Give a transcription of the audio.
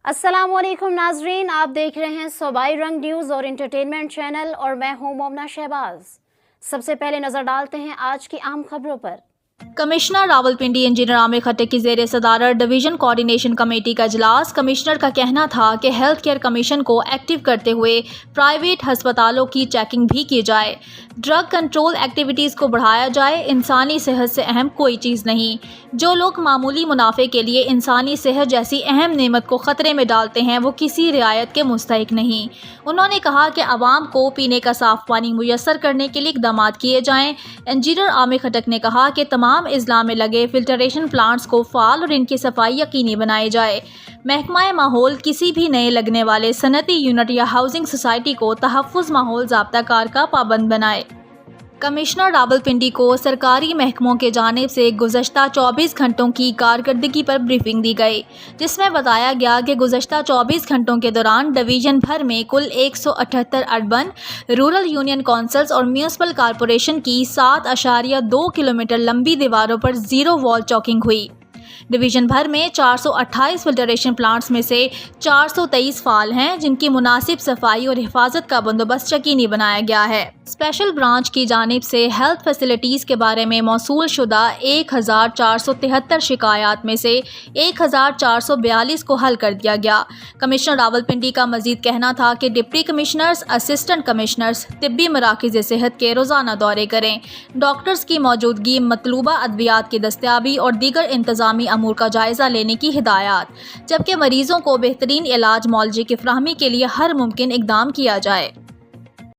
السلام علیکم ناظرین، آپ دیکھ رہے ہیں صوبائی رنگ نیوز اور انٹرٹینمنٹ چینل اور میں ہوں مومنہ شہباز۔ سب سے پہلے نظر ڈالتے ہیں آج کی اہم خبروں پر۔ کمشنر راولپنڈی انجینئر عامر کھٹک کی زیر صدارت ڈویژن کوآرڈینیشن کمیٹی کا اجلاس۔ کمشنر کا کہنا تھا کہ ہیلتھ کیئر کمیشن کو ایکٹیو کرتے ہوئے پرائیویٹ ہسپتالوں کی چیکنگ بھی کی جائے، ڈرگ کنٹرول ایکٹیویٹیز کو بڑھایا جائے۔ انسانی صحت سے اہم کوئی چیز نہیں۔ جو لوگ معمولی منافع کے لیے انسانی صحت جیسی اہم نعمت کو خطرے میں ڈالتے ہیں وہ کسی رعایت کے مستحق نہیں۔ انہوں نے کہا کہ عوام کو پینے کا صاف پانی میسر کرنے کے لیے اقدامات کیے جائیں۔ انجینئر عامر کھٹک نے کہا کہ تمام اضلاع میں لگے فلٹریشن پلانٹس کو فعال اور ان کی صفائی یقینی بنائی جائے۔ محکمہ ماحول کسی بھی نئے لگنے والے صنعتی یونٹ یا ہاؤسنگ سوسائٹی کو تحفظ ماحول ضابطہ کار کا پابند بنائے۔ کمشنر راولپنڈی کو سرکاری محکموں کی جانب سے گزشتہ 24 گھنٹوں کی کارکردگی پر بریفنگ دی گئی، جس میں بتایا گیا کہ گزشتہ 24 گھنٹوں کے دوران ڈویژن بھر میں کل 178 اربن، رورل یونین کونسلز اور میونسپل کارپوریشن کی 7.2 کلومیٹر لمبی دیواروں پر زیرو وال چاکنگ ہوئی۔ ڈویژن بھر میں 428 فلٹریشن پلانٹس میں سے 423 فعال ہیں، جن کی مناسب صفائی اور حفاظت کا بندوبست یقینی بنایا گیا ہے۔ اسپیشل برانچ کی جانب سے ہیلتھ فیسلٹیز کے بارے میں موصول شدہ 1473 شکایات میں سے 1442 کو حل کر دیا گیا۔ کمشنر راولپنڈی کا مزید کہنا تھا کہ ڈپٹی کمشنرز، اسسٹنٹ کمشنرز طبی مراکز صحت کے روزانہ دورے کریں، ڈاکٹرز کی موجودگی، مطلوبہ ادویات کی دستیابی اور دیگر انتظامی امور کا جائزہ لینے کی ہدایات، جبکہ مریضوں کو بہترین علاج معالجے کی فراہمی کے لیے ہر ممکن اقدام کیا جائے۔